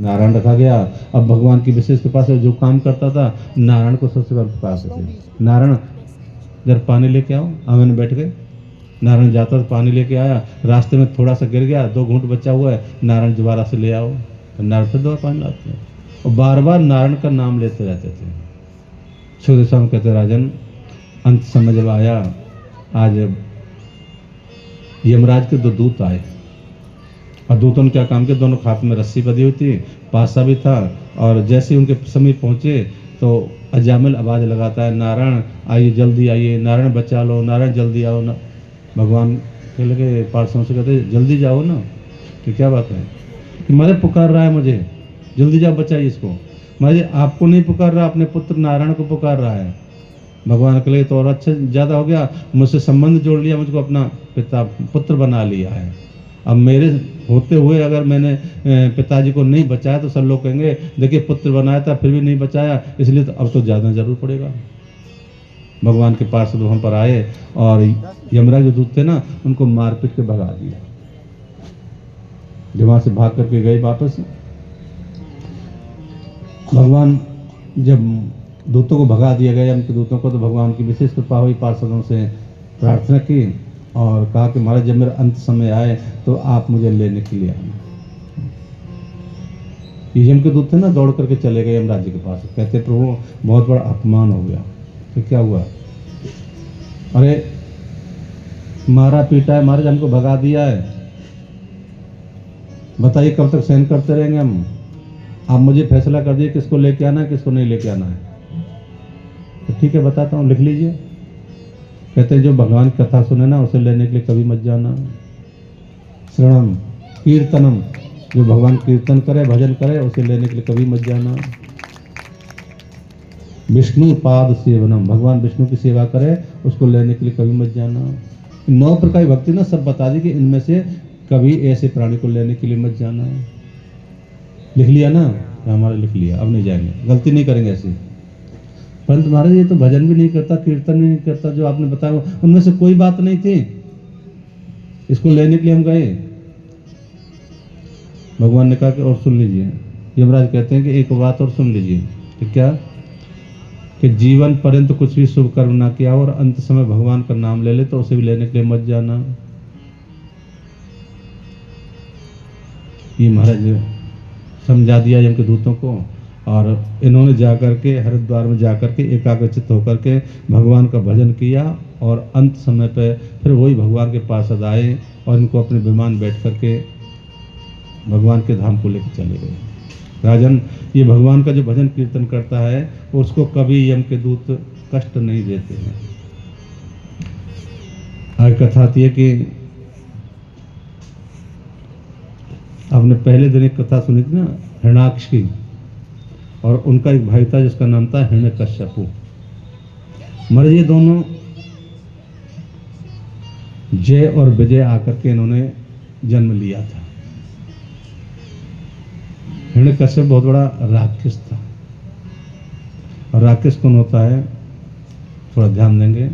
नारायण रखा गया। अब भगवान की विशेष कृपा से जो काम करता था नारायण को सबसे पहले पुकारते थे, नारायण जरा पानी लेके आओ। आंगन में बैठ गए, नारायण जाता था पानी लेके आया, रास्ते में थोड़ा सा गिर गया, 2 घूंट बचा हुआ है, नारायण दोबारा से ले आओ, तो नारायण फिर दोबारा पानी लाते हैं और बार बार नारायण का नाम लेते रहते थे। सुखदेव स्वामी कहते राजन, अंत समय जब आया, आज यमराज के 2 दूत आए और दूतों ने क्या काम किया, दोनों के हाथ में रस्सी बंधी हुई थी, पासा भी था, और जैसे ही उनके समीप पहुंचे तो अजामिल आवाज लगाता है, नारायण आइए, जल्दी आइए, नारायण बचा लो, नारायण जल्दी आओ ना। भगवान के लगे पार्षदों से कहते जल्दी जाओ ना, कि क्या बात है कि महाराज पुकार रहा है मुझे, जल्दी जाओ बचाइए इसको। महाराज आपको नहीं पुकार रहा, अपने पुत्र नारायण को पुकार रहा है। भगवान के लिए तो और अच्छा ज़्यादा हो गया, मुझसे संबंध जोड़ लिया, मुझको अपना पिता पुत्र बना लिया है। अब मेरे होते हुए अगर मैंने पिताजी को नहीं बचाया तो सब लोग कहेंगे देखिए पुत्र बनाया था फिर भी नहीं बचाया, इसलिए तो अब तो ज़्यादा जरूर पड़ेगा। भगवान के पार्षद वहाँ पर आए और यमराज जो दूत थे ना उनको मारपीट के भगा दिया। जब वहाँ से भाग करके गए वापस, भगवान जब दूतों को भगा दिया गया उनके दूतों को, तो भगवान की विशेष कृपा हुई, पार्षदों से प्रार्थना की और कहा कि महाराज जब मेरा अंत समय आए तो आप मुझे लेने के लिए आना। यम के दूत थे ना, दौड़ करके चले गए यमराज जी के पास, कहते प्रभु बहुत बड़ा अपमान हो गया। तो क्या हुआ, अरे मारा पीटा है महाराज, हमको भगा दिया है, बताइए कब तक सहन करते रहेंगे हम। आप मुझे फैसला कर दिए किसको लेके आना है किसको नहीं लेके आना है। तो ठीक है बताता हूँ, लिख लीजिए। कहते हैं जो भगवान की कथा सुने ना उसे लेने के लिए कभी मत जाना। श्रवणम कीर्तनम, जो भगवान कीर्तन करे भजन करे उसे लेने के लिए कभी मत जाना। विष्णु पाद सेवनम, भगवान विष्णु की सेवा करे उसको लेने के लिए कभी मत जाना। 9 प्रकार की भक्ति ना सब बता दी कि इनमें से कभी ऐसे प्राणी को लेने के लिए मत जाना। लिख लिया ना, हमारा लिख लिया, अब नहीं जाएंगे, गलती नहीं करेंगे ऐसे। परंतु महाराज ये तो भजन भी नहीं करता, कीर्तन भी नहीं करता, जो आपने बताया उनमें से कोई बात नहीं थी, इसको लेने के लिए हम गए। भगवान ने कहा कि और सुन लीजिए, यमराज कहते हैं कि एक बात और सुन लीजिए, कि क्या, कि जीवन पर्यंत कुछ भी शुभ कर्म ना किया और अंत समय भगवान का नाम ले ले तो उसे भी लेने के लिए मत जाना। ये महाराज समझा दिया यम के दूतों को, और इन्होंने जाकर के हरिद्वार में जाकर के एकाग्रचित्त होकर के भगवान का भजन किया और अंत समय पे फिर वही भगवान के पार्षद आए और इनको अपने विमान बैठ करके भगवान के धाम को लेकर चले गए। राजन, ये भगवान का जो भजन कीर्तन करता है उसको कभी यम के दूत कष्ट नहीं देते हैं। आज कथा आती है कि आपने पहले दिन एक कथा सुनी थी ना हिरणाक्ष की, और उनका एक भाई था जिसका नाम था हिरण्यकश्यपु। मगर ये दोनों जय और विजय आकर के इन्होंने जन्म लिया था। हिरण्यकश्यप बहुत बड़ा राक्षस था, और राक्षस कौन होता है थोड़ा ध्यान देंगे।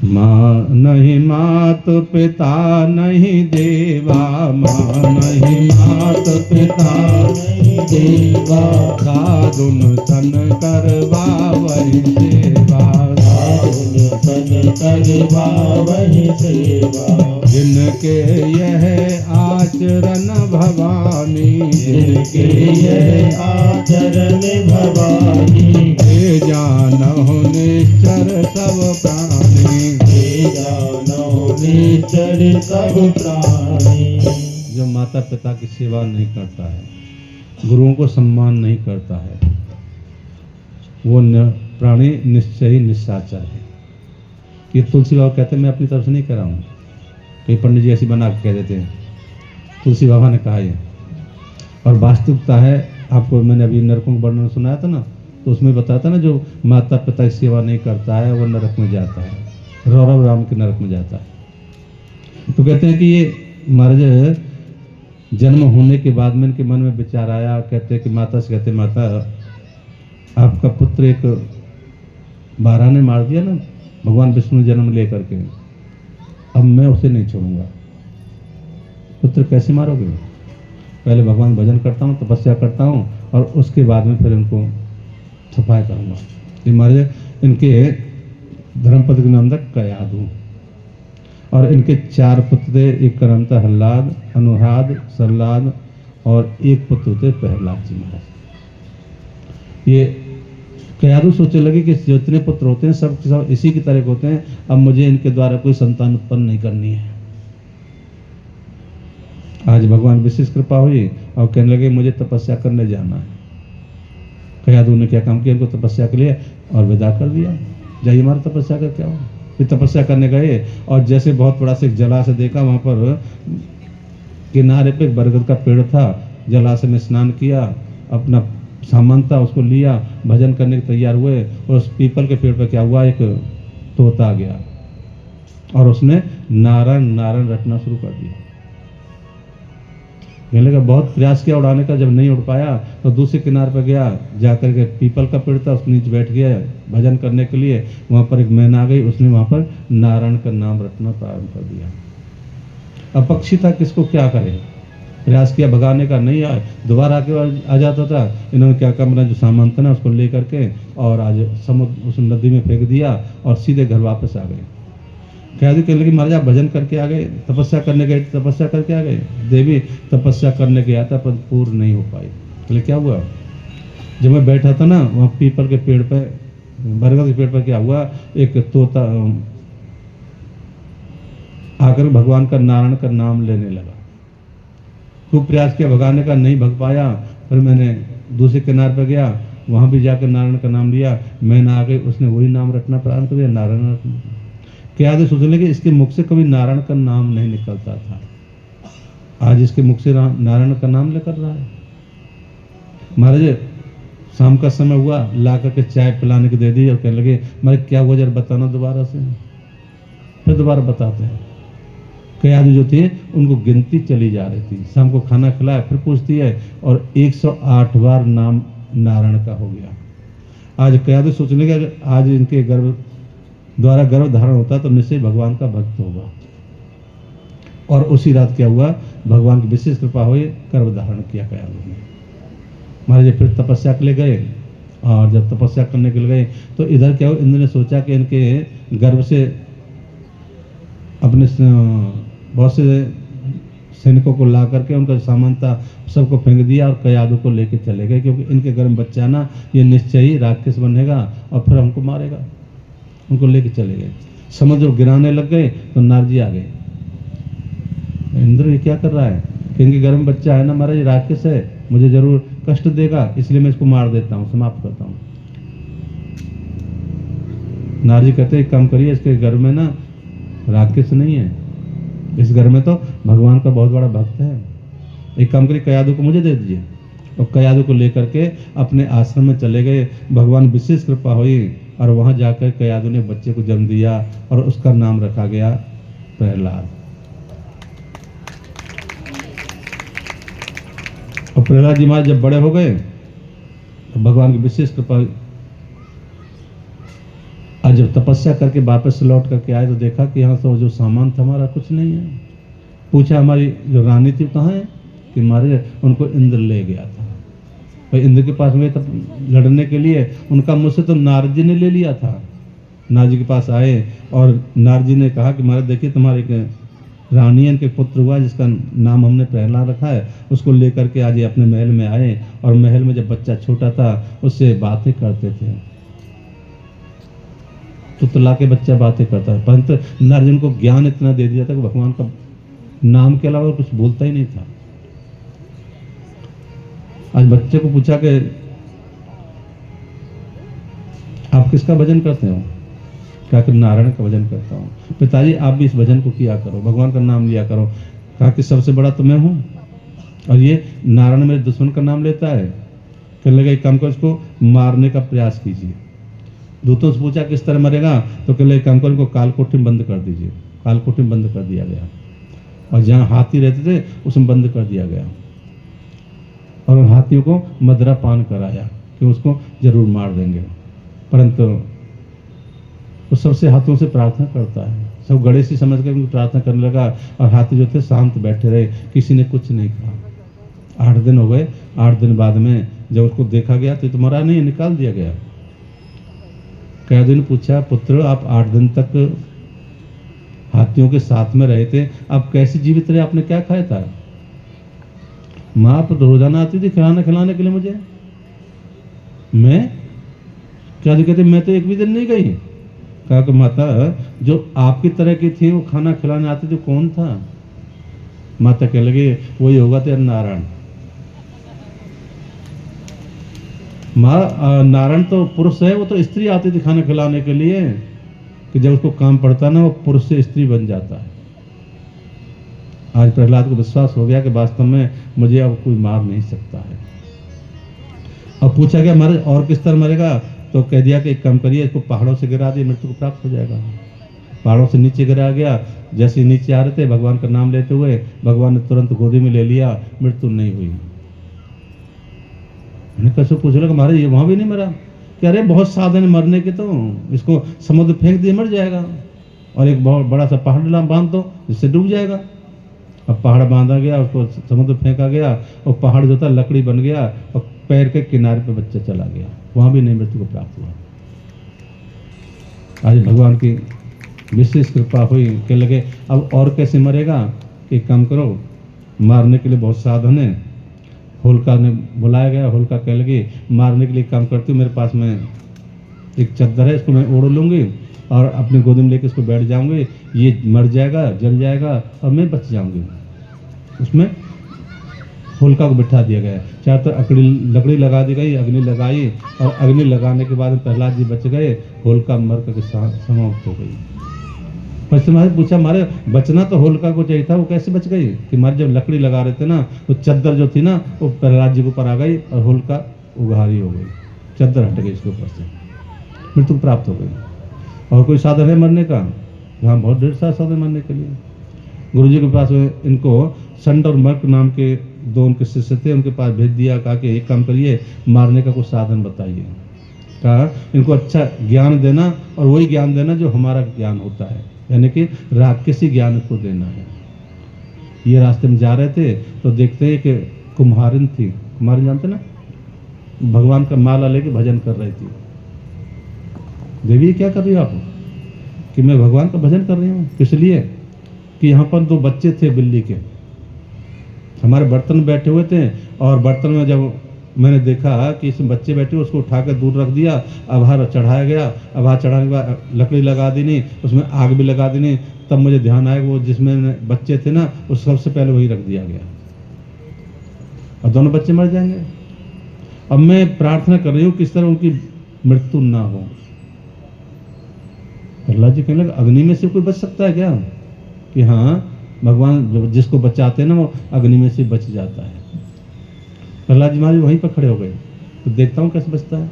माँ नहीं मात पिता नहीं देवा, माँ नहीं मात पिता नहीं देवा, साधुन सन करवा वही सेवा, साधुन सन करवा वही सेवा, जिनके यह आचरण भवानी, जिनके यह आचरण भवानी, हे जानहु निश्चर सब प्राणी, सब प्राणी। जो माता पिता की सेवा नहीं करता है, गुरुओं को सम्मान नहीं करता है, वो प्राणी निश्चय ही निशाचर है। ये तुलसी बाबा कहते हैं, मैं अपनी तरफ से नहीं कह रहा हूँ, तो ये पंडित जी ऐसी बना के कह देते हैं, तुलसी बाबा ने कहा ये। और वास्तविकता है, आपको मैंने अभी नरकों का वर्णन सुनाया था ना, तो उसमें बताया था ना जो माता पिता की सेवा नहीं करता है वो नरक में जाता है, रौरव राम के नरक में जाता है। तो कहते हैं कि ये महाराज जन्म होने के बाद में इनके मन में विचार आया, कहते हैं कि माता से कहते, माता आपका पुत्र एक बारह ने मार दिया ना भगवान विष्णु जन्म लेकर के, अब मैं उसे नहीं छोड़ूंगा। पुत्र कैसे मारोगे? पहले भगवान भजन करता हूँ, तपस्या करता हूँ, और उसके बाद में फिर इनको सफाई करूँगा। ये महाराज इनके धर्मपद के नाम था कयाधु, और इनके 4 पुत्र थे। एक का नाम था हल्लाद, अनुराध, सल्लाद, और एक पुत्र थे प्रहलाद जी महाराज। ये कयाधु सोचने लगे कि जितने पुत्र होते हैं सब इसी की तरह होते हैं, अब मुझे इनके द्वारा कोई संतान उत्पन्न नहीं करनी है। आज भगवान विशेष कृपा हुई और कहने लगे मुझे तपस्या करने जाना है। कयाधु ने क्या काम किया, इनको तपस्या के लिए और विदा कर दिया, जाइए हमारा तपस्या करके आओ। फिर तपस्या करने गए, और जैसे बहुत बड़ा से जलाशय देखा, वहां पर किनारे पे बरगद का पेड़ था, जलाशय में स्नान किया, अपना सामान था उसको लिया, भजन करने के तैयार हुए, और उस पीपल के पेड़ पर क्या हुआ, एक तोता आ गया और उसने नारायण नारायण रटना शुरू कर दिया। कहने लगा बहुत प्रयास किया उड़ाने का, जब नहीं उड़ पाया तो दूसरे किनारे पर गया, जाकर के पीपल का पेड़ था उसके नीचे बैठ गया भजन करने के लिए। वहां पर एक मैना आ गई, उसने वहां पर नारायण का नाम रटना प्रारंभ कर दिया। अब पक्षी था, किसको क्या करे, प्रयास किया भगाने का, नहीं आए, दोबारा आके आ जाता था। इन्होंने क्या काम, जो सामान था ना उसको ले करके और आज समुद्र उस नदी में फेंक दिया और सीधे घर वापस आ गए। कहने लगी महाराज आप भजन करके आ गए, तपस्या करने गए, तपस्या करके आ गए। देवी तपस्या करने गया था पर पूर्ण नहीं हो पाई। बोले क्या हुआ, जब मैं बैठा था ना वहाँ पीपल के पेड़ पे, बरगद के पेड़ पर क्या हुआ, एक तोता आकर भगवान का नारायण का नाम लेने लगा। खूब प्रयास किया भगाने का, नहीं भग पाया। फिर मैंने दूसरे किनारे पर गया, वहां भी जाकर नारायण का नाम लिया, मैंने आ गई, उसने वही नाम रटना प्रारंभ कर दिया, नारायण। क्या आदि सोचने लगे इसके मुख से कभी नारायण का नाम नहीं निकलता था, आज इसके मुख से नारायण का नाम लेकर रहा है। महाराज शाम का समय हुआ, ला करके चाय पिलाने की दे दी और कहने लगे महाराज क्या हुआ जरा बताना दोबारा से। फिर दोबारा बताते हैं। कई आदमी जो थे उनको गिनती चली जा रही थी, शाम को खाना खिलाया, फिर पूछती है और 108 बार नाम नारायण का हो गया। आज कई आदमी सोचने लगे अगर आज इनके गर्भ द्वारा गर्भ धारण होता तो निश्चय भगवान का भक्त होगा। और उसी रात क्या हुआ, भगवान की विशेष कृपा हुई, गर्भ धारण किया कई आदमी ने। महाराज फिर तपस्या के लिए गए, और जब तपस्या करने के लिए गए तो इधर क्या हुआ, इंद्र ने सोचा कि इनके गर्भ से अपने बहुत से सैनिकों को ला करके उनका सामान था सबको फेंक दिया और कयादू को लेके चले गए, क्योंकि इनके घर में बच्चा ना ये निश्चय ही राक्षस बनेगा और फिर हमको मारेगा। उनको लेके चले गए, समुद्र गिराने लग गए तो नारजी आ गए। इंद्र ये क्या कर रहा है कि इनके घर में बच्चा है ना, महाराज राक्षस है, मुझे जरूर कष्ट देगा, इसलिए मैं इसको मार देता हूँ, समाप्त करता हूँ। नारजी कहते एक काम करिए, इसके घर में ना राक्षस नहीं है, इस घर में तो भगवान का बहुत बड़ा भक्त है, एक काम करिए कयादू को मुझे दे दीजिए। और कयादू को लेकर के अपने आश्रम में चले गए। भगवान विशेष कृपा हुई और वहां जाकर कयादू ने बच्चे को जन्म दिया और उसका नाम रखा गया प्रहलाद। और प्रहलाद जी महाराज जब बड़े हो गए तो भगवान की विशेष कृपा, आज जब तपस्या करके वापस लौट करके आए तो देखा कि यहाँ तो जो सामान था हमारा कुछ नहीं है। पूछा हमारी जो रानी थी कहाँ है, कि हमारे उनको इंद्र ले गया था। भाई इंद्र के पास में तब लड़ने के लिए उनका मुझसे तो नारद जी ने ले लिया था। नारद जी के पास आए और नारद जी ने कहा कि महाराज देखिए तुम्हारे एक रानी है, इनके पुत्र हुआ जिसका नाम हमने प्रहलाद रखा है, उसको लेकर के आज ये अपने महल में आए। और महल में जब बच्चा छोटा था उससे बातें करते थे, तुतला के बच्चा बातें करता है, परंतु नारद को ज्ञान इतना दे दिया था कि भगवान का नाम के अलावा कुछ बोलता ही नहीं था। आज बच्चे को पूछा कि आप किसका भजन करते हो, क्या कि नारायण का भजन करता हूँ। पिताजी आप भी इस भजन को किया करो, भगवान का नाम लिया करो। कहा कि सबसे बड़ा तो मैं हूँ और ये नारायण मेरे दुश्मन का नाम लेता है, कहने लगा एक काम करो इसको मारने का प्रयास कीजिए। दूतों से पूछा किस तरह मरेगा, तो कहने लगे काम करो इनको कालकोठरी में बंद कर दीजिए। कालकोठरी में बंद कर दिया गया और जहाँ हाथी रहते थे उसमें बंद कर दिया गया और उन हाथियों को मदरा पान कराया कि उसको जरूर मार देंगे। परंतु वो सबसे हाथों से प्रार्थना करता है, सब गणेश जी समझ कर प्रार्थना करने लगा और हाथी जो थे शांत बैठे रहे, किसी ने कुछ नहीं कहा। 8 दिन हो गए। 8 दिन बाद में जब उसको देखा गया तो ये तो मरा नहीं, निकाल दिया गया। कैदी ने पूछा, पुत्र आप 8 दिन तक हाथियों के साथ में रहे थे, आप कैसे जीवित रहे, आपने क्या खाया था? माँ आप रोजाना आती थी खिलाने के लिए मुझे। मैं क्या कहते, मैं तो एक भी दिन नहीं गई। कहा कि माता जो आपकी तरह की थी वो खाना खिलाने आती थी, कौन था? माता कह लगे वही होगा तेरा नारायण। माँ नारायण तो पुरुष है, वो तो स्त्री आती थी खाना खिलाने के लिए, कि जब उसको काम पड़ता ना वो पुरुष से स्त्री बन जाता है। आज प्रहलाद को विश्वास हो गया कि वास्तव में मुझे अब कोई मार नहीं सकता है। अब पूछा गया मारे और किस तरह मरेगा, तो कह दिया कि एक काम करिए, इसको पहाड़ों से गिरा दिए, मृत्यु को प्राप्त हो जाएगा। पहाड़ों से नीचे गिरा गया। जैसे नीचे आ रहे थे भगवान का नाम लेते हुए, भगवान ने तुरंत गोदी में ले लिया, मृत्यु नहीं हुई। कैसे पूछ रहे हमारे ये वहां भी नहीं मरा? कह रहे बहुत साधन है मरने के, तो इसको समुद्र फेंक दिए मर जाएगा, और एक बहुत बड़ा सा पहाड़ बांध दो जिससे डूब जाएगा। अब पहाड़ बांधा गया, उसको समुद्र फेंका गया, और पहाड़ जो था लकड़ी बन गया, और पैर के किनारे पे बच्चा चला गया, वहां भी नहीं मृत्यु को प्राप्त हुआ। आज भगवान की विशेष कृपा हुई कि लगे अब और कैसे मरेगा, एक काम करो, मारने के लिए बहुत साधन है। होलिका ने बुलाया गया, होलिका कह लगी मारने के लिए काम करती हूँ, मेरे पास में एक चद्दर है, इसको मैं ओढ़ लूंगी और अपनी गोदी में लेकर इसको बैठ जाऊंगी, ये मर जाएगा, जल जाएगा और मैं बच जाऊंगी। उसमें होलिका को बिठा दिया गया, चाहे तो लकड़ी लगा दी गई, अग्नि लगाई, और अग्नि लगाने के बाद प्रहलाद जी बच गए, होलिका मर करके समाप्त हो गई। पर महाराज पूछा, मारे बचना तो होलिका को चाहिए था, वो कैसे बच गई? कि मारे जब लकड़ी लगा रहे थे ना, तो चद्दर जो थी ना वो प्रहलाद जी के ऊपर आ गई और होलिका उघारी हो गई, चद्दर हट गई इसके ऊपर से, मृत्यु प्राप्त हो गई। और कोई साधन है मरने का? यहाँ बहुत ढेर सारा साधन मरने के लिए। गुरु जी के पास इनको संड और मर्क नाम के दो उनके शिष्य थे, उनके पास भेज दिया, कहा कि एक काम करिए, मारने का कोई साधन बताइए। कहा इनको अच्छा ज्ञान देना, और वही ज्ञान देना जो हमारा ज्ञान होता है, यानी कि राक्षसी ज्ञान को देना है। ये रास्ते में जा रहे थे तो देखते हैं कि कुम्हारिन थी, कुम्हारिन जानते ना, भगवान का माला लेके भजन कर रही थी। देवी क्या कर रही हो आप? कि मैं भगवान का भजन कर रही हूँ। किस लिए? कि यहाँ पर 2 बच्चे थे बिल्ली के, हमारे बर्तन में बैठे हुए थे, और बर्तन में जब मैंने देखा कि इसमें बच्चे बैठे, उसको उठाकर दूर रख दिया, आभार चढ़ाया गया, आभार चढ़ाने के बाद लकड़ी लगा दी नहीं, उसमें आग भी लगा दी नहीं, तब मुझे ध्यान आया वो जिसमें बच्चे थे ना, उस सबसे पहले वही रख दिया गया, और दोनों बच्चे मर जाएंगे। अब मैं प्रार्थना कर रही हूँ किस तरह उनकी मृत्यु ना हो। प्रहलाद जी कहने लगे अग्नि में से कोई बच सकता है क्या? कि हाँ, भगवान जिसको बचाते हैं ना वो अग्नि में से बच जाता है। प्रहलाद जी महाराज वहीं पर खड़े हो गए, तो देखता हूँ कैसे बचता है।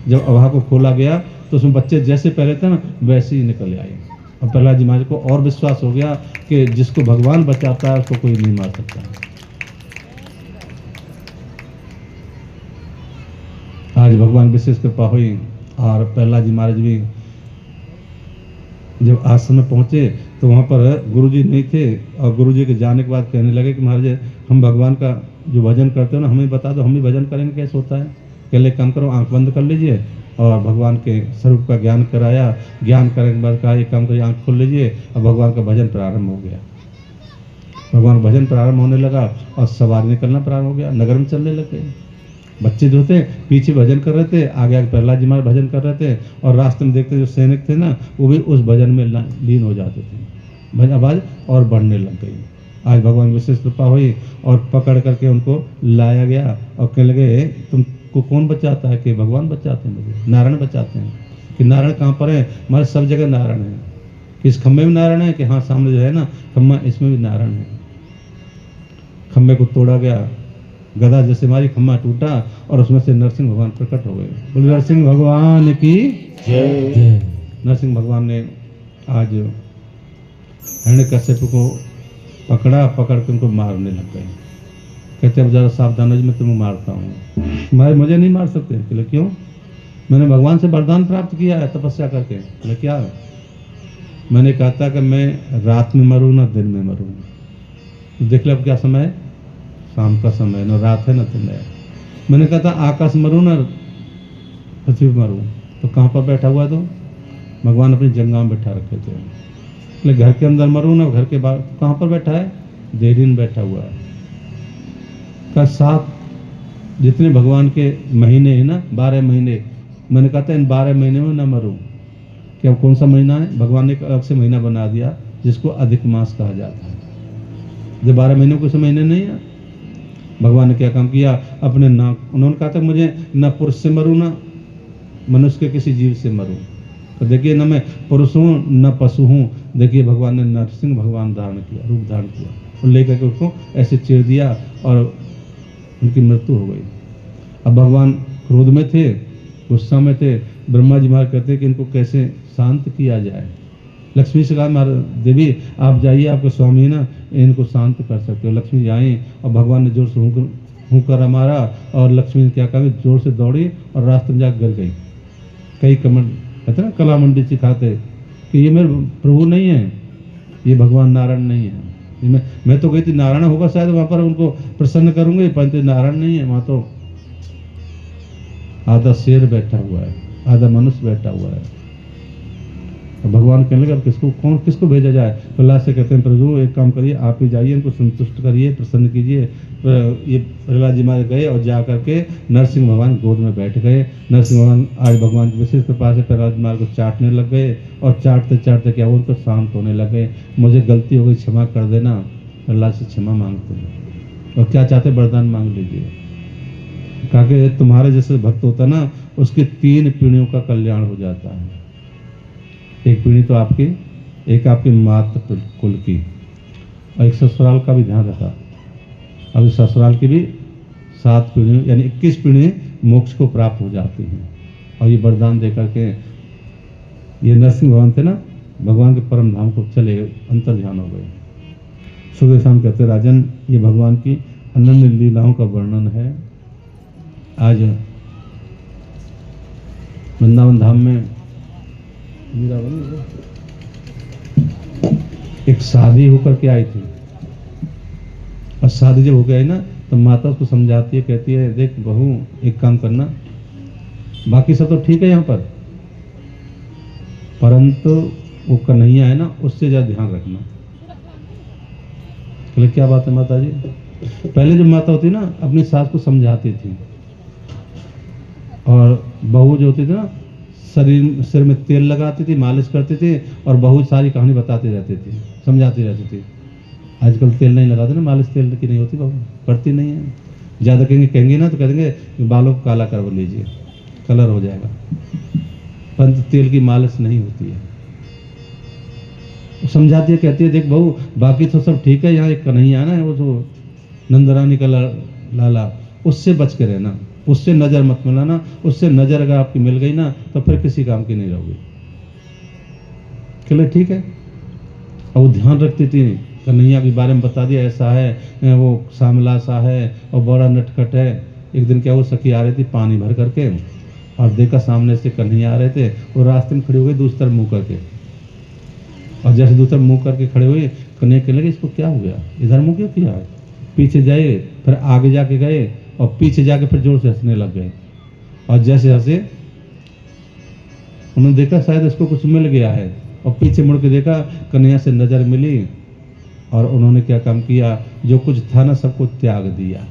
जब अभा को खोला गया तो उसमें बच्चे जैसे पहले थे ना वैसे ही निकल आए। और प्रहलाद जी महाराज को और विश्वास हो गया कि जिसको भगवान बचाता है उसको कोई नहीं मार सकता। आज भगवान विशेष कृपा हुई, और प्रहलाद जी महाराज भी जब आश्रम में पहुंचे तो वहाँ पर गुरुजी नहीं थे, और गुरुजी के जाने के बाद कहने लगे कि महाराज हम भगवान का जो भजन करते हो ना हमें बता दो, हम भी भजन करेंगे, कैसे होता है? कहले काम करो, आंख बंद कर लीजिए, और भगवान के स्वरूप का ज्ञान कराया। ज्ञान करने के बाद कहा एक काम करिए, आंख खोल लीजिए, और भगवान का भजन प्रारंभ हो गया। भगवान का भजन प्रारंभ होने लगा, और सवारी निकलना प्रारंभ हो गया, नगर में चलने लग गए। बच्चे जो थे पीछे भजन कर रहे थे, आगे आगे प्रहलाद जी महाराज भजन कर रहे थे, और रास्ते में देखते जो सैनिक थे ना वो भी उस भजन में लीन हो जाते थे। भजन आवाज और बढ़ने लग गई। आज भगवान विशेष कृपा हुई, और पकड़ करके उनको लाया गया, और कहने लगे तुमको कौन बचाता है? कि भगवान बचाते हैं, मुझे नारायण बचाते हैं। कि नारायण कहाँ पर है? हमारे सब जगह नारायण है। इस खम्भे में नारायण है? कि हाँ सामने जो है ना खम्भा, इसमें भी नारायण है। खम्भे को तोड़ा गया, गदा जैसे मारी, खम्भा टूटा, और उसमें से नरसिंह भगवान प्रकट हो गए। बोले नरसिंह भगवान की जय। नरसिंह भगवान ने आज हिरण्यकश्यप को पकड़ा, पकड़ के उनको मारने लग गए। कहते अब जरा सावधान हो, मैं तुम्हें मारता हूँ। मारे मुझे नहीं मार सकते। बोले क्यों? मैंने भगवान से वरदान प्राप्त किया है तपस्या करके। बोले क्या? मैंने कहा था कि मैं रात में मरूँ ना दिन में मरूँ। तो देख लो अब क्या समय है, शाम का समय, न रात है न दिन है। मैंने कहा था आकाश मरूं न पृथ्वी मरूं, तो कहाँ पर बैठा हुआ? तो भगवान अपनी जंगा में बैठा रखे थे। बोले घर के अंदर मरूं ना घर के बाहर, तो कहाँ पर बैठा है? देहरी में बैठा हुआ है। का 7 जितने भगवान के महीने हैं ना, 12 महीने, मैंने कहा था इन 12 महीने में ना मरूं। क्या कौन सा महीना है? भगवान ने एक अलग से महीना बना दिया जिसको अधिक मास कहा जाता है। जो 12 महीनों के महीने नहीं है। भगवान ने क्या काम किया? अपने नाक, उन्होंने कहा था मुझे न पुरुष से मरूं ना मनुष्य के किसी जीव से मरूं। तो देखिए न मैं पुरुष हूँ न पशु हूँ। देखिए भगवान ने नरसिंह भगवान धारण किया, रूप धारण किया और लेकर के उसको ऐसे चीर दिया और उनकी मृत्यु हो गई। अब भगवान क्रोध में थे, गुस्सा में थे। ब्रह्मा जी महाराज कहते कि इनको कैसे शांत किया जाए। लक्ष्मी से कहा महाराज देवी आप जाइए, आपके स्वामी ना इनको शांत कर सकते हो। लक्ष्मी जी आई और भगवान ने जोर से हुंकारा मारा और लक्ष्मी ने क्या कहा? जोर से दौड़ी और रास्ते में जाकर गिर गई। कई कमंड कहते ना कला मंडी सिखाते कि ये मेरे प्रभु नहीं है, ये भगवान नारायण नहीं है। मैं तो गई थी नारायण होगा शायद वहां पर उनको प्रसन्न करूंगे, परंतु नारायण नहीं है। वहां तो आधा शेर बैठा हुआ है, आधा मनुष्य बैठा हुआ है। तो भगवान कहने लगे अब किसको भेजा जाए? प्रहलाद से कहते हैं प्रभु एक काम करिए, आप ही जाइए, इनको संतुष्ट करिए, प्रसन्न कीजिए। ये प्रहलाद जी महाराज गए और जा करके नरसिंह भगवान गोद में बैठ गए। नरसिंह भगवान आज भगवान की विशेष कृपा से प्रहलाद जी महाराज को चाटने लग गए और चाटते चाटते क्या उनको शांत होने लगे। मुझे गलती हो गई, क्षमा कर देना। प्रहलाद से क्षमा मांगते हैं और क्या चाहते वरदान मांग लीजिए। कहा कि तुम्हारे जैसे भक्त होता ना उसकी 3 पीढ़ियों का कल्याण हो जाता है। एक पीढ़ी तो आपकी, एक आपके मातृ कुल की और एक ससुराल का भी ध्यान रखा। अब इस ससुराल की भी 7 पीढ़ी यानी 21 पीढ़ी मोक्ष को प्राप्त हो जाती हैं। और ये वरदान देकर के ये नरसिंह भगवान थे ना, भगवान के परम धाम को चले गए, अंतर ध्यान हो गए। सुखदेव स्वामी कहते राजन ये भगवान की अनन्य लीलाओं का वर्णन है। आज वृंदावन धाम में एक शादी होकर के आई थी और शादी जब हो गई ना तो माता उसको समझाती है, कहती है देख बहू एक काम करना, बाकी सब तो ठीक है यहाँ पर, परंतु वो कन्हैया है ना उससे ज्यादा ध्यान रखना। बोले क्या बात है माता जी? पहले जो माता होती ना अपनी सास को समझाती थी और बहू जो होती थी ना सिर में तेल लगाती थी, मालिश करती थी और बहुत सारी कहानी बताती रहती थी, समझाती रहती थी। आजकल तेल नहीं लगाते ना, मालिश तेल की नहीं होती, बहू करती नहीं है। ज़्यादा कहेंगे ना तो कह देंगे बालों को काला करवा लीजिए, कलर हो जाएगा, परंतु तेल की मालिश नहीं होती है। समझाती है, कहती है देख बहू बाकी तो सब ठीक है, यहाँ एक कन्हैया है ना वो जो नंदरानी का लाला, उससे बच के रहना, उससे नजर मत मिलाना, उससे नजर अगर आपकी मिल गई ना तो फिर किसी काम की नहीं रहोगे। चलो ठीक है। और वो ध्यान रखती थी, कन्हैया के बारे में बता दिया ऐसा है, वो सामला सा है और बड़ा नटखट है। एक दिन क्या वो सखी आ रही थी पानी भर करके और देखा सामने से कन्हैया आ रहे थे, वो रास्ते में खड़े हुए दूसरी तरफ मुँह करके, और जैसे दूसरी तरफ मुँह करके खड़े हुए कन्हैया कहने लगे इसको क्या हो गया, इधर मुँह क्यों किया है? पीछे जाए, फिर आगे जाके गए और पीछे जाके फिर जोर से हंसने लग गए। और जैसे हंसे उन्होंने देखा शायद इसको कुछ मिल गया है और पीछे मुड़ के देखा कन्हैया से नजर मिली और उन्होंने क्या काम किया, जो कुछ था ना सबको त्याग दिया।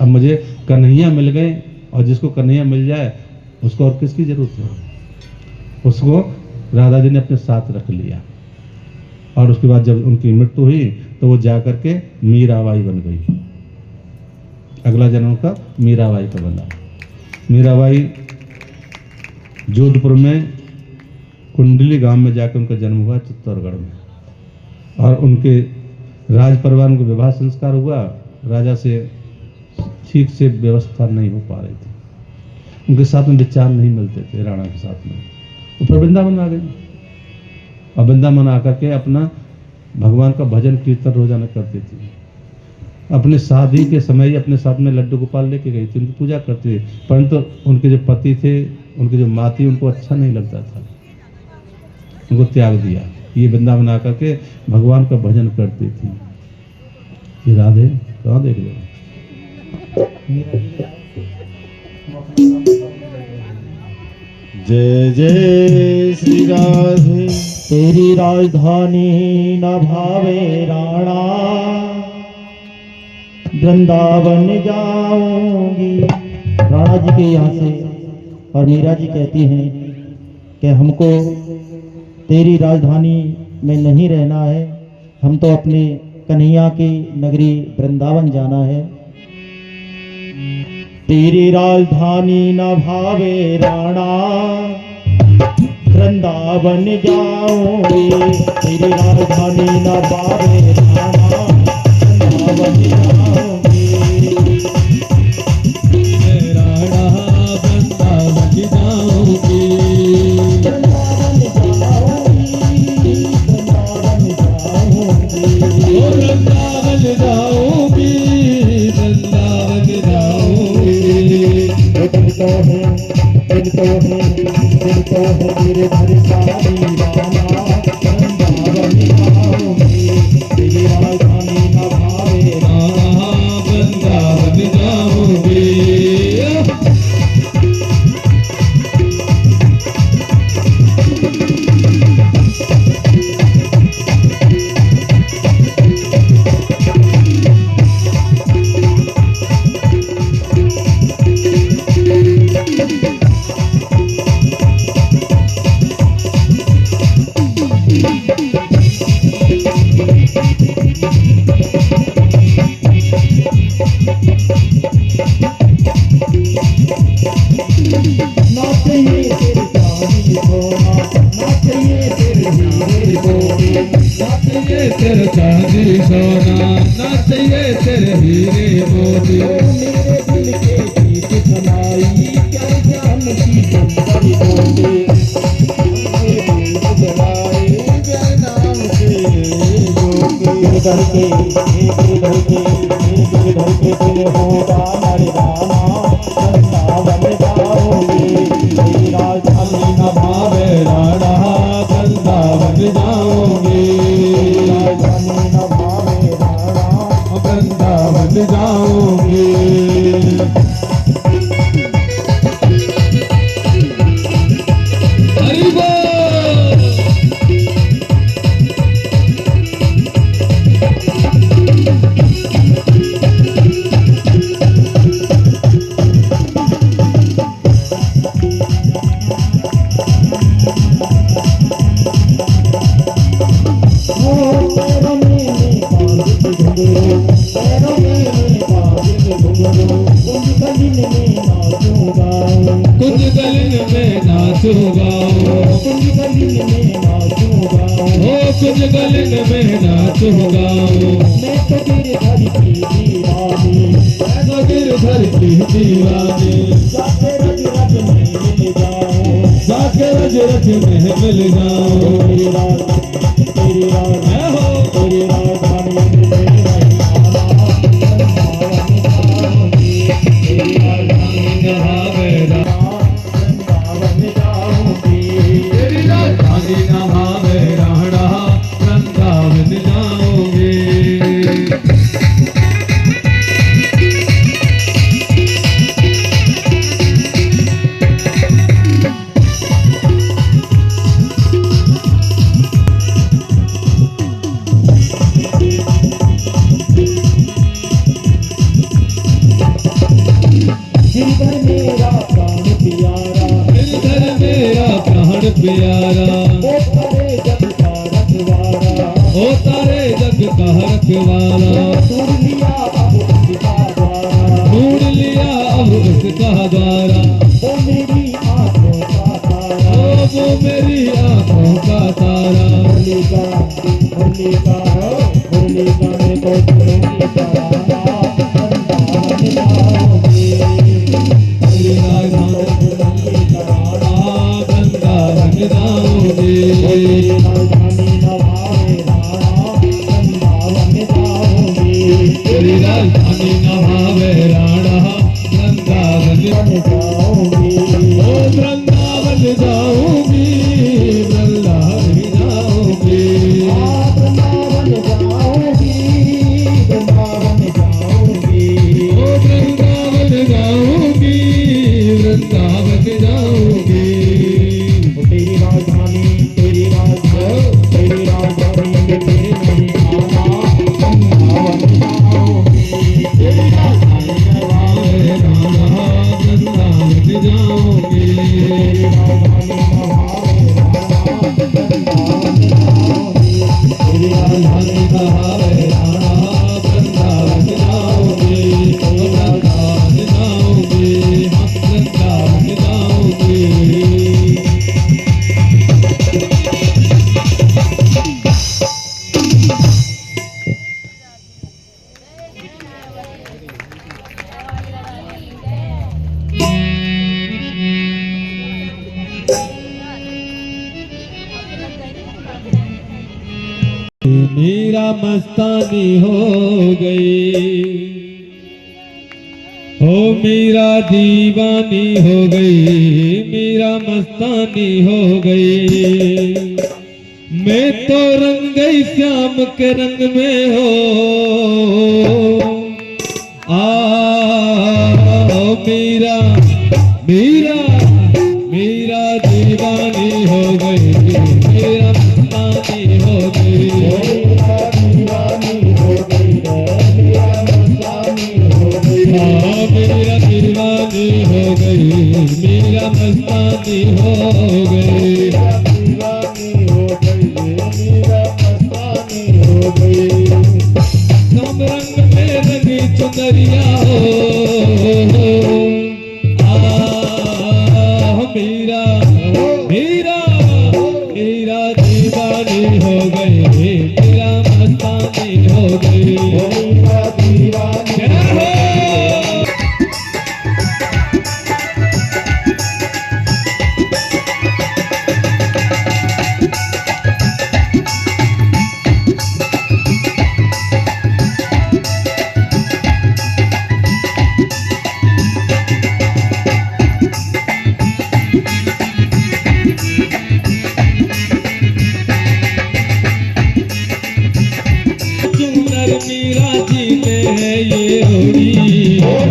अब मुझे कन्हैया मिल गए और जिसको कन्हैया मिल जाए उसको और किसकी जरूरत है? उसको राधा जी ने अपने साथ रख लिया। और उसके बाद जब उनकी मृत्यु हुई तो वो जा करके मीराबाई बन गई। अगला जन्म का मीराबाई का बना। मीराबाई जोधपुर में कुंडली गांव में जाकर उनका जन्म हुआ, चित्तौड़गढ़ में। और उनके राज परिवार में विवाह संस्कार हुआ, राजा से ठीक से व्यवस्था नहीं हो पा रही थी, उनके साथ में विचार नहीं मिलते थे राणा के साथ में। वो फिर वृंदावन आ गए और वृंदावन आकर के अपना भगवान का भजन कीर्तन रोजाना करती थी। अपने शादी के समय अपने साथ में लड्डू गोपाल लेके गई थी, उनकी पूजा करती थी, परंतु उनके जो पति थे, उनकी जो माँ थी, उनको अच्छा नहीं लगता था, उनको त्याग दिया। ये वृंदावन आकर के भगवान का भजन करती थी। ये राधे कहाँ देख लो। जय जय श्री राधे। तेरी राजधानी न भावे राणा, वृंदावन जाऊंगी। राणा जी के यहाँ से और मीरा जी कहती हैं कि हमको तेरी राजधानी में नहीं रहना है, हम तो अपने कन्हैया की नगरी वृंदावन जाना है। तेरी राजधानी न भावे राणा, वृंदावन जाऊंगी। तेरी राजधानी न भावे राणा, वृंदावन जाऊंगी। राणा वृंदावन जाऊंगी। वृंदावन जाऊंगी, वृंदावन जाऊंगी। वृंदावन जाऊंगी, वृंदावन जाऊंगी। दिल तो है, दिल तो है, दिल तो है मेरे घर सारी राना, वृंदावन जाऊंगी। तेरी राजधानी न भावे राणा वृंदावन जाऊंगी। तेरे चांदी सोना ना चाहिए तेरे हीरे मोती। मेरे दिल के गीत सुनाई क्या जान की बंदरी बोली। जलाए जय नाम से घर के दिल होगा मरदाना, वृंदावन जाओगे। तेरी राजधानी न भावे राणा वृंदावन जाऊंगी। राजधानी न भावे राणा, वृंदावन जाऊंगी। हरि बोल। कुछ गलिन में नाचूंगा, कुछ गलिन में नाचूंगा। हो कुछ गलिन में नाचूंगा। मैं तो गिरधर की दीवानी, मैं तो गिरधर की दीवानी। जाके रज रज में मिल जाऊं, जाके रज रज में मिल जाऊं। तेरी राज, तेरी राज, मैं हो तेरी राजधानी में रहना, वृंदावन जाऊंगी। तेरी राजधानी में भावे राणा वृंदावन जाऊंगी। तेरी राजधानी न भावे राणा वृंदावन जाऊंगी। गिरधर मेरा प्राण प्यारा, गिरधर मेरा प्राण प्यारा। वो करे जग का रखवारा। ओ तारे जग का रखवाला। ढूंढ लिया अब उसका द्वारा, ढूंढ लिया अब उसका द्वारा। वो मेरी आंखों का तारा। वो मेरी आंखों का तारा। मुरली का, मुरली का, मुरली का मेरे को मुरली कराना, वृंदावन जाऊंगी। तेरी राजधानी कराना, वृंदावन जाऊंगी। तेरी राजधानी न भावे राणा, वृंदावन जाऊंगी। तेरी राजधानी न भावे राणा वृंदावन जाऊंगी। ओ वृंदावन जाऊंगी, वृंदावन जाऊंगी। वृंदावन जाऊंगी, वृंदावन जाऊंगी। मस्तानी हो गई, ओ मीरा दीवानी हो गई, मीरा मस्तानी हो गई। मैं तो रंग गई श्याम के रंग में हो, ओ मीरा मीरा मीरा दीवानी हो गई, मीरा मस्तानी हो गई, दीवानी हो गई रे मीरा मस्तानी हो गई। हाँ मीरा दीवानी हो गई, मीरा मस्तानी हो गई, दीवानी हो गई रे मीरा मस्तानी हो गई। सब रंग में रंगी चुनरिया हो, मीरा मीरा मीरा दीवानी हो गई, मीरा मस्तानी हो गई, मीरा दीवानी चुनर मीरा जी ने है ये ओढ़ी,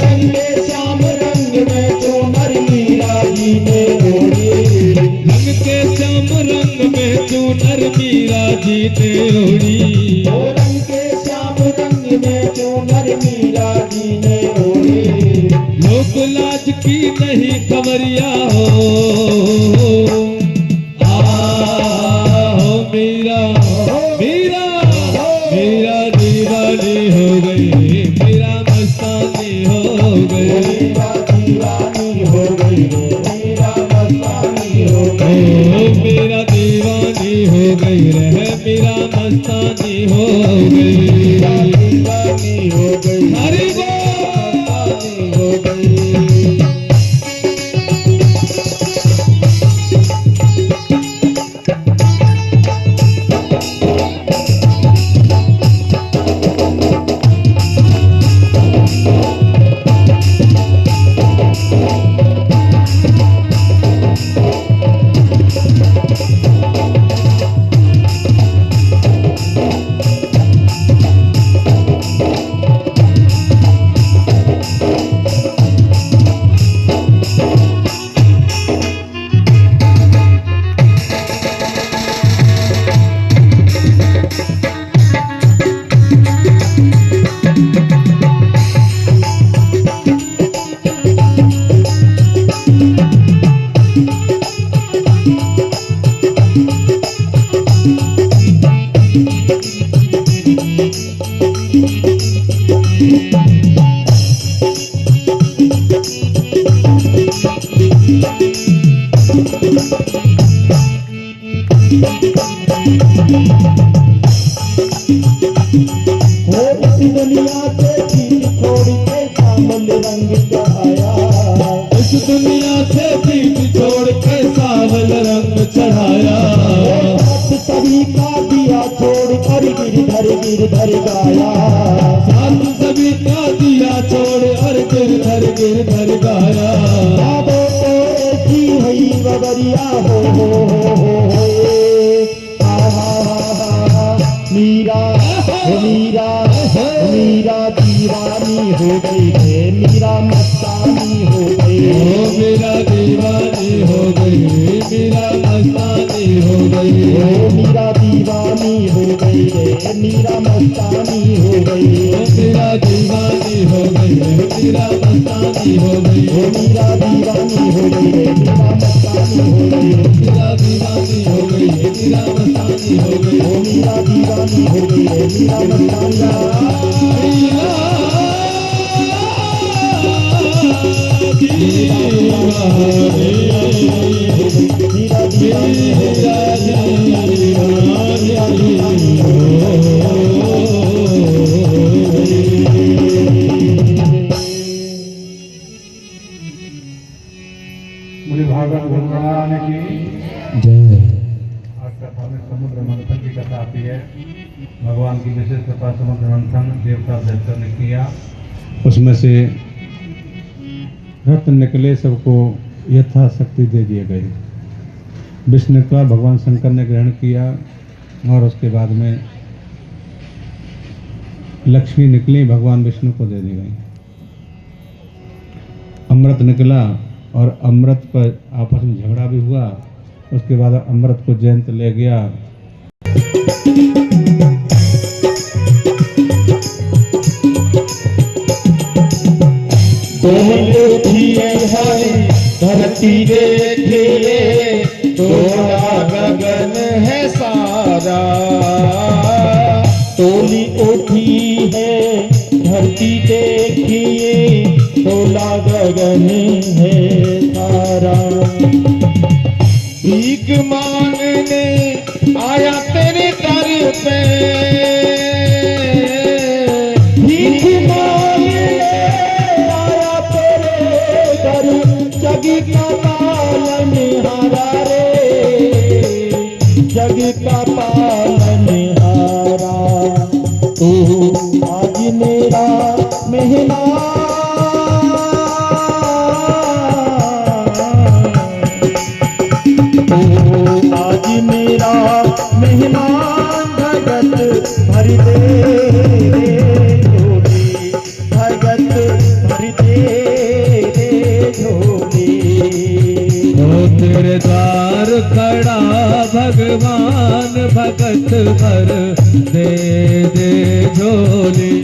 रंगे श्याम रंग में चूनर मीरा जी ने ओढ़ी। रंग के श्याम रंग में चूनर मीरा जी ने ओढ़ी, रंग के श्याम रंग में चूनर मीरा जी ने ओढ़ी। लोक लाज की नहीं खबरिया हो, हो मीरा मीरा मीरा दीवानी हो गई, मीरा मस्तानी हो गई, मीरा दीवानी हो गई रे मीरा मस्तानी हो गई। ओ मीरा दीवानी हो गई रे मीरा मस्तानी हो गई, मीरा दीवानी हो गई हरि मस्तानी हो गई। वो इस दुनिया से चीज छोड़ के श्यामल रंग चढ़ाया। इस दुनिया से पीठ छोड़ के सावल रंग चढ़ाया, साथ सभी का दिया छोड़ कर गिरधर गाया। साथ सभी का दिया छोड़ और गिरधर गाया, बाबो तो ऐसी हुई बबरिया हो मीरा मीरा मीरा दीवानी हो गई रे मीरा मस्तानी हो गई। ओ मीरा दीवानी हो गई, मीरा मस्तानी हो गई, ओ मीरा दीवानी हो गई रे मीरा मस्तानी हो गई। ओ मीरा दीवानी हो गई, मीरा मस्तानी हो गई, ओ मीरा दीवानी हो गई रे मीरा मस्तानी हो गई। मीरा दीवानी हो गई, मीरा मस्तानी हो गई, ओ मीरा दीवानी हो गई रे मीरा मस्तानी। मीरा दीवानी हो गई मुझे भागवत भगवान की जय। आज का कथा में समुद्र मंथन की कथा आती है। भगवान की विशेष कृपा समुद्र मंथन देवता दैत्यों ने किया, उसमें से रत्न निकले, सबको यथाशक्ति दे दिए गए। विष्णु का भगवान शंकर ने ग्रहण किया और उसके बाद में लक्ष्मी निकली, भगवान विष्णु को दे दी गई। अमृत निकला और अमृत पर आपस में झगड़ा भी हुआ। उसके बाद अमृत को जयंत ले गया। धरती देखिए तोड़ा गगन है सारा, तोली उठी है धरती देखिए, तोला गगन है सारा। भीख मांगने आया तेरे दर पे, भीख मांगने आया तेरे दर, जग का पालनहारा रे, जग का पालनहारा। तू आज मेरा मेहमान, आज मेरा मेहमान, भगत भर दे रे झोली, भगत भर दे रे झोली। ओ तेरे द्वार खड़ा भगवान, भगत भर दे दे झोली।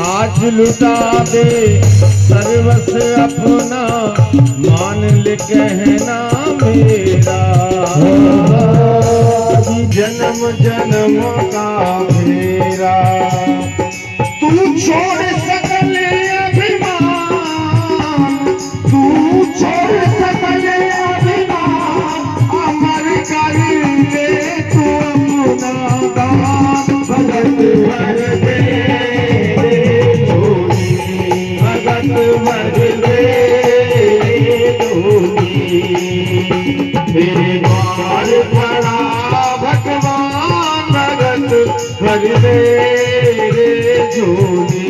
आज लुटा दे सर्वस अपना, मान ले कहना मेरा। जन्म जन्म का मेरा, तू छोड़ सकल अभिमान, तू छोड़ सकल अभिमान, अमर कर ले तू अपना दान। भगत भर दे झोली, भगत भर दे झोली। तेरे द्वार खड़ा भगवान, भगत भर दे रे झोली।